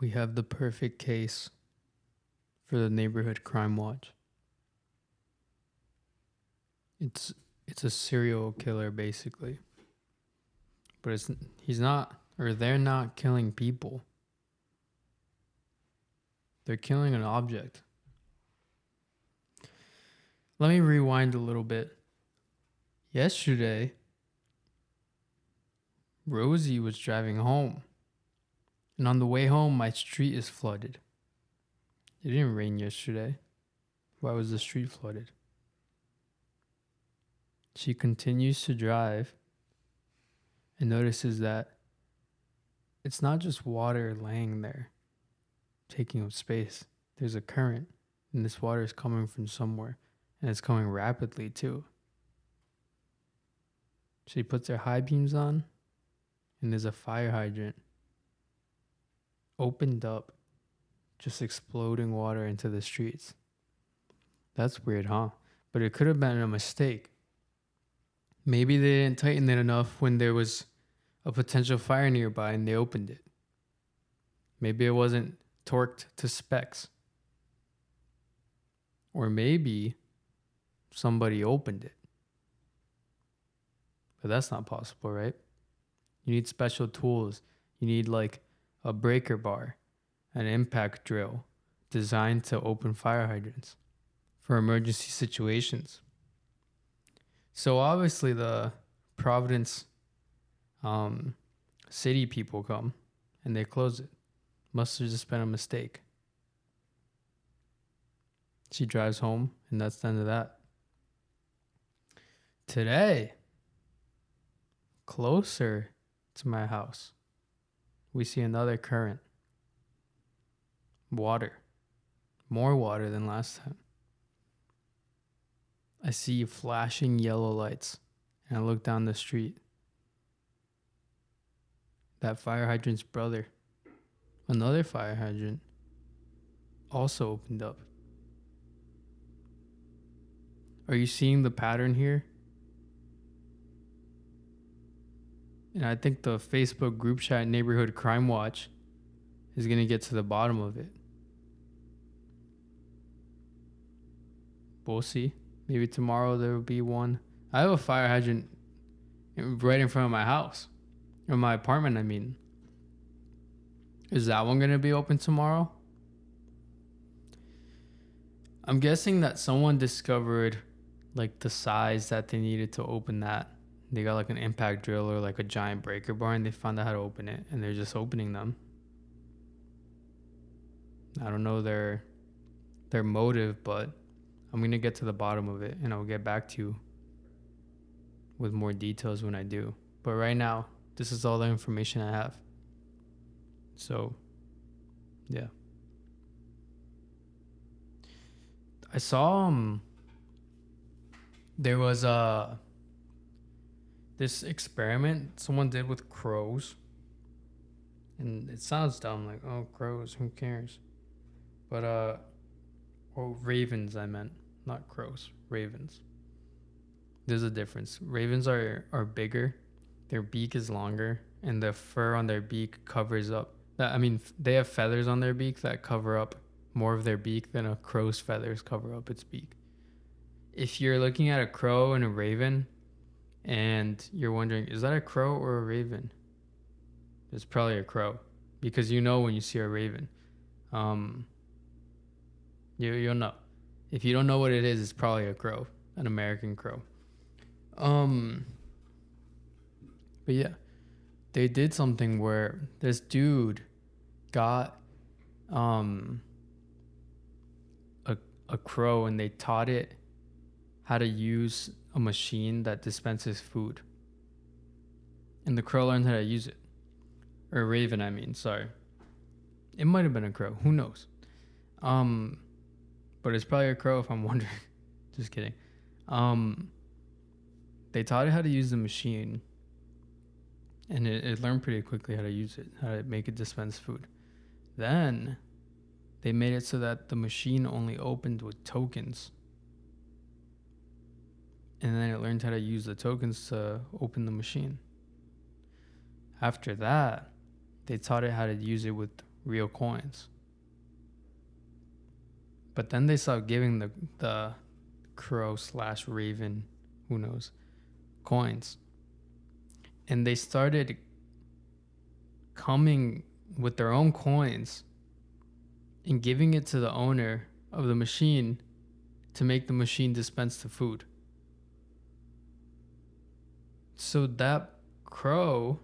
We have the perfect case for the neighborhood crime watch. It's it's a serial killer basically, but it's he's not or they're not killing people. They're killing an object. Let me rewind a little bit. Yesterday, Rosie was driving home, and on the way home, my street is flooded. It didn't rain yesterday. Why was the street flooded? She continues to drive and notices that it's not just water laying there, taking up space. There's a current, and this water is coming from somewhere, and it's coming rapidly too. She puts her high beams on, and there's a fire hydrant opened up, just exploding water into the streets. That's weird, huh? But it could have been a mistake. Maybe they didn't tighten it enough when there was a potential fire nearby and they opened it. Maybe it wasn't torqued to specs. Or maybe somebody opened it. But that's not possible, right? You need special tools. You need like a breaker bar, an impact drill designed to open fire hydrants for emergency situations. So obviously the Providence city people come and they close it. Must have just been a mistake. She drives home and that's the end of that. Today, closer to my house, we see another current. Water. More water than last time. I see flashing yellow lights and I look down the street. That fire hydrant's brother, another fire hydrant, also opened up. Are you seeing the pattern here? And I think the Facebook group chat Neighborhood Crime Watch is going to get to the bottom of it. We'll see. Maybe tomorrow there will be one. I have a fire hydrant right in front of my house. Or my apartment, I mean. Is that one going to be open tomorrow? I'm guessing that someone discovered like the size that they needed to open that. They got like an impact drill or like a giant breaker bar and they found out how to open it and they're just opening them. I don't know their motive, but I'm going to get to the bottom of it and I'll get back to you with more details when I do. But right now, this is all the information I have. So, yeah. I saw there was this experiment someone did with crows. And it sounds dumb, like, oh, crows, who cares? But or ravens I meant, not crows, ravens. There's a difference. Ravens are bigger, their beak is longer, and the fur on their beak covers up. They have feathers on their beak that cover up more of their beak than a crow's feathers cover up its beak. If you're looking at a crow and a raven, and you're wondering, is that a crow or a raven? It's probably a crow, because you know when you see a raven. You'll know. If you don't know what it is, it's probably a crow, an American crow. But yeah, they did something where this dude got a crow and they taught it how to use a machine that dispenses food. And the crow learned how to use it. Or a raven, I mean, sorry. It might have been a crow, who knows? But it's probably a crow if I'm wondering. Just kidding. They taught it how to use the machine. And it learned pretty quickly how to use it, how to make it dispense food. Then they made it so that the machine only opened with tokens. And then it learned how to use the tokens to open the machine. After that, they taught it how to use it with real coins. But then they stopped giving the crow / raven, who knows, coins. And they started coming with their own coins and giving it to the owner of the machine to make the machine dispense the food. So that crow,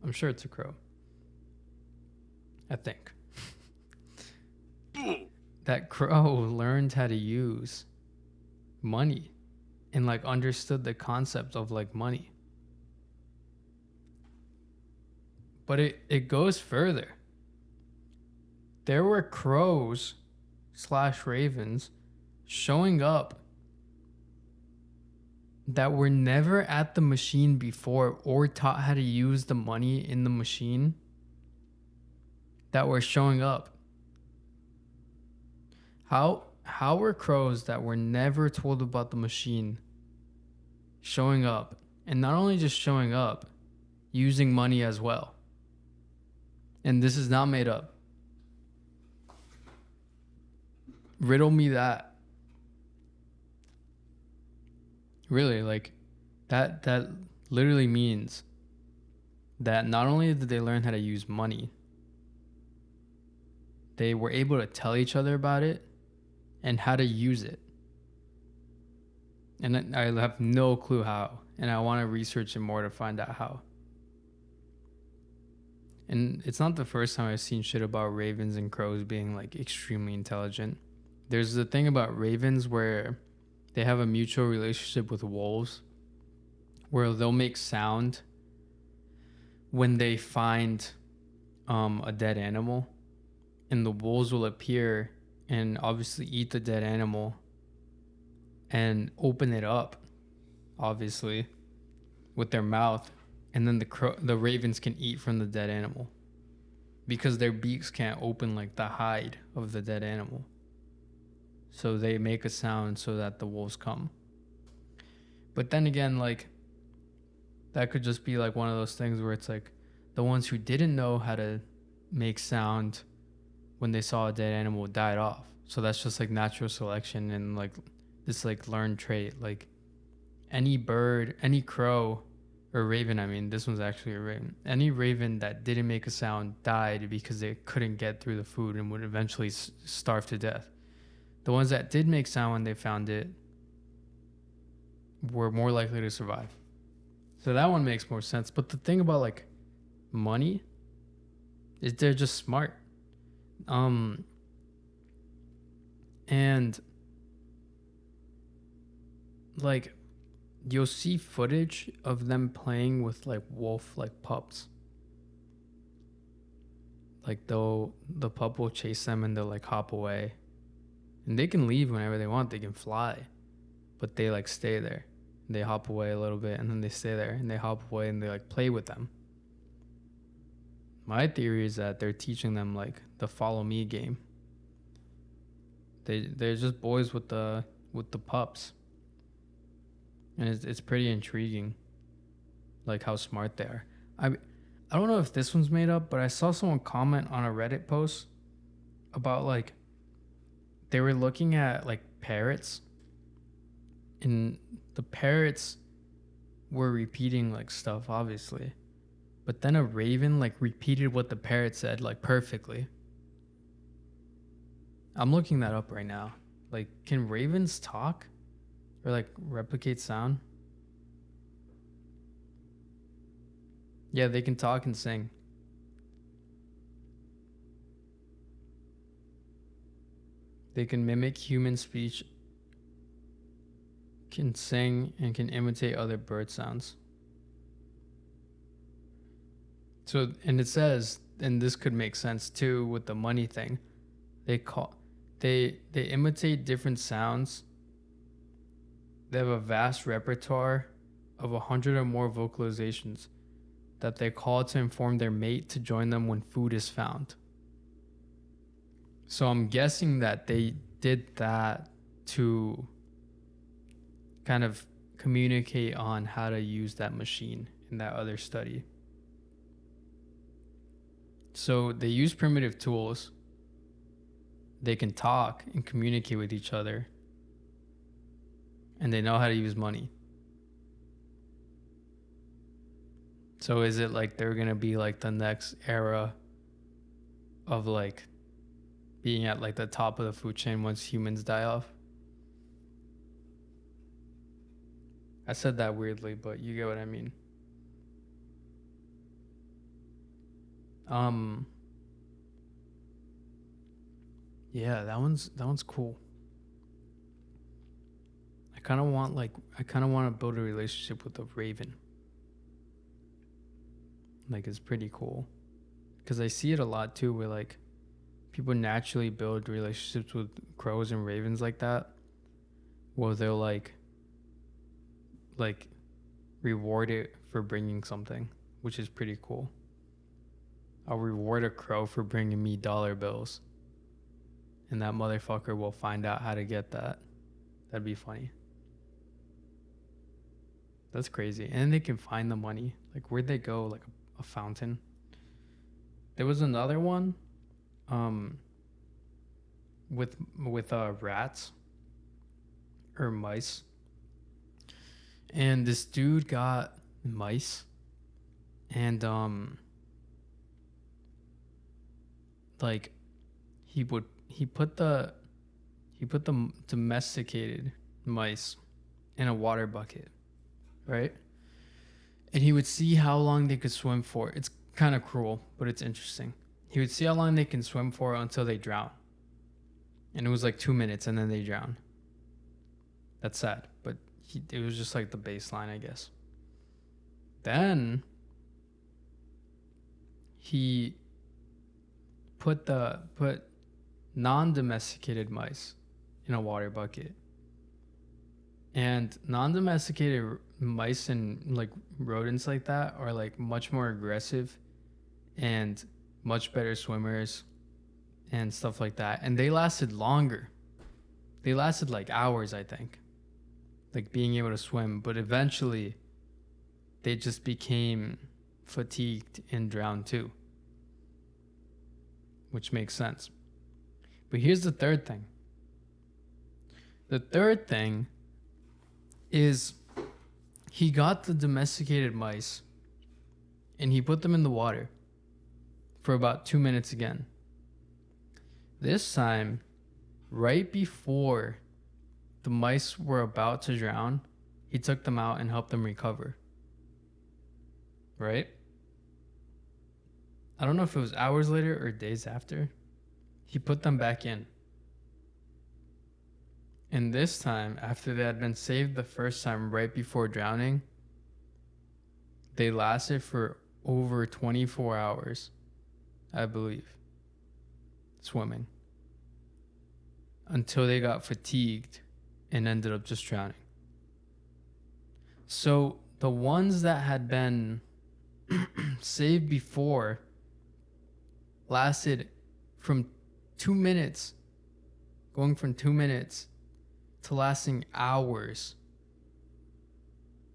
I'm sure it's a crow, I think. That crow learned how to use money and like understood the concept of like money. But it goes further. There were crows / ravens showing up that were never at the machine before or taught how to use the money in the machine, that were showing up. How were crows that were never told about the machine showing up, and not only just showing up, using money as well? And this is not made up. Riddle me that. Really, like that literally means that not only did they learn how to use money, they were able to tell each other about it and how to use it. And I have no clue how, and I want to research it more to find out how. And it's not the first time I've seen shit about ravens and crows being like extremely intelligent. There's the thing about ravens where they have a mutual relationship with wolves, where they'll make sound when they find a dead animal, and the wolves will appear and obviously eat the dead animal and open it up, obviously, with their mouth, and then the ravens can eat from the dead animal because their beaks can't open like the hide of the dead animal. So they make a sound so that the wolves come. But then again, like, that could just be like one of those things where it's like the ones who didn't know how to make sound when they saw a dead animal died off. So that's just like natural selection and like this like learned trait. Like any bird, any crow or raven, I mean, this one's actually a raven. Any raven that didn't make a sound died because they couldn't get through the food and would eventually starve to death. The ones that did make sound when they found it were more likely to survive. So that one makes more sense. But the thing about like money is they're just smart. And like you'll see footage of them playing with like wolf like pups. Like the pup will chase them and they'll like hop away. And they can leave whenever they want. They can fly, but they like stay there. They hop away a little bit and then they stay there, and they hop away and they like play with them. My theory is that they're teaching them like the follow me game. They're just boys with the pups. And it's pretty intriguing, like how smart they are. I don't know if this one's made up, but I saw someone comment on a Reddit post about like they were looking at like parrots, and the parrots were repeating like stuff, obviously, but then a raven like repeated what the parrot said like perfectly. I'm looking that up right now. Like, can ravens talk or like replicate sound? Yeah, they can talk and sing. They can mimic human speech, can sing, and can imitate other bird sounds. So, and it says, and this could make sense too with the money thing. They imitate different sounds. They have a vast repertoire of 100 or more vocalizations that they call to inform their mate to join them when food is found. So I'm guessing that they did that to kind of communicate on how to use that machine in that other study. So they use primitive tools. They can talk and communicate with each other. And they know how to use money. So is it like they're going to be like the next era of like being at like the top of the food chain once humans die off? I said that weirdly, but you get what I mean. Yeah, that one's cool. I kind of want to build a relationship with a raven. Like, it's pretty cool. Because I see it a lot too, where like people naturally build relationships with crows and ravens like that. Well, they'll like reward it for bringing something, which is pretty cool. I'll reward a crow for bringing me dollar bills, and that motherfucker will find out how to get that. That'd be funny. That's crazy. And then they can find the money. Like, where'd they go? Like a fountain. There was another one with rats or mice. And this dude got mice, and like he put the domesticated mice in a water bucket, right? And he would see how long they could swim for. It's kind of cruel, but it's interesting. He would see how long they can swim for until they drown. And it was like 2 minutes, and then they drown. That's sad, but it was just like the baseline, I guess. Then he put non-domesticated mice in a water bucket. And non-domesticated mice and like rodents like that are like much more aggressive and much better swimmers and stuff like that. And they lasted longer. They lasted like hours, I think. Like being able to swim, but eventually they just became fatigued and drowned too, which makes sense. But here's the third thing. The third thing is he got the domesticated mice and he put them in the water for about 2 minutes again. This time, right before the mice were about to drown, he took them out and helped them recover. Right? I don't know if it was hours later or days after. He put them back in. And this time, after they had been saved the first time right before drowning, they lasted for over 24 hours, I believe, swimming, until they got fatigued and ended up just drowning. So the ones that had been saved before lasted from 2 minutes, going from 2 minutes to lasting hours,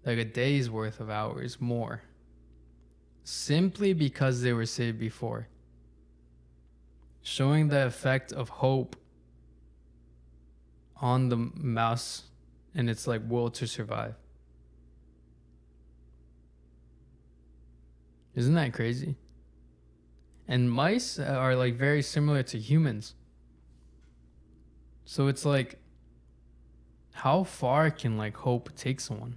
like a day's worth of hours more, simply because they were saved before, showing the effect of hope on the mouse and its like will to survive. Isn't that crazy? And mice are like very similar to humans. So it's like, how far can like hope take someone?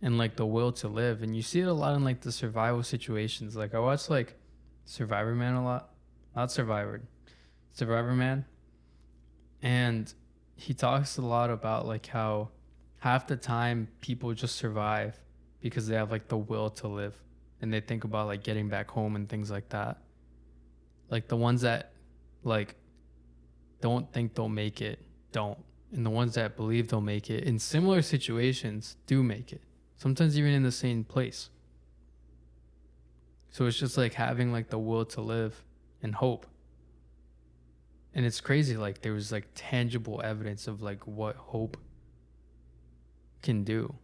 And like the will to live. And you see it a lot in like the survival situations. Like I watch like Survivor Man a lot. Not Survivor. Survivor Man. And he talks a lot about like how half the time people just survive because they have like the will to live. And they think about like getting back home and things like that. Like the ones that like don't think they'll make it, don't. And the ones that believe they'll make it in similar situations do make it. Sometimes even in the same place. So it's just like having like the will to live and hope. And it's crazy, like there was like tangible evidence of like what hope can do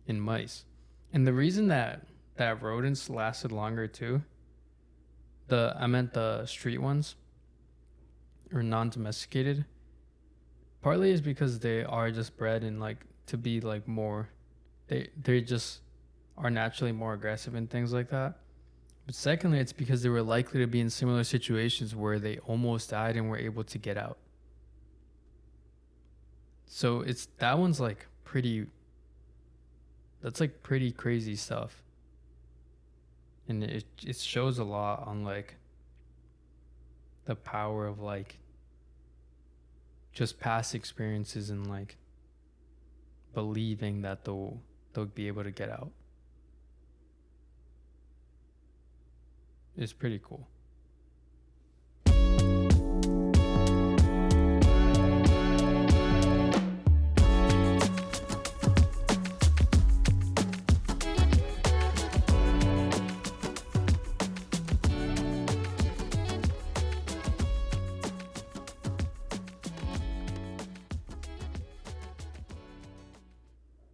in mice. And the reason that that rodents lasted longer too. I meant the street ones or non-domesticated. Partly is because they are just bred and like to be like more. They just are naturally more aggressive and things like that. But secondly, it's because they were likely to be in similar situations where they almost died and were able to get out. So it's that one's like pretty. That's like pretty crazy stuff, and it shows a lot on like the power of like just past experiences and like believing that they'll be able to get out. It's pretty cool.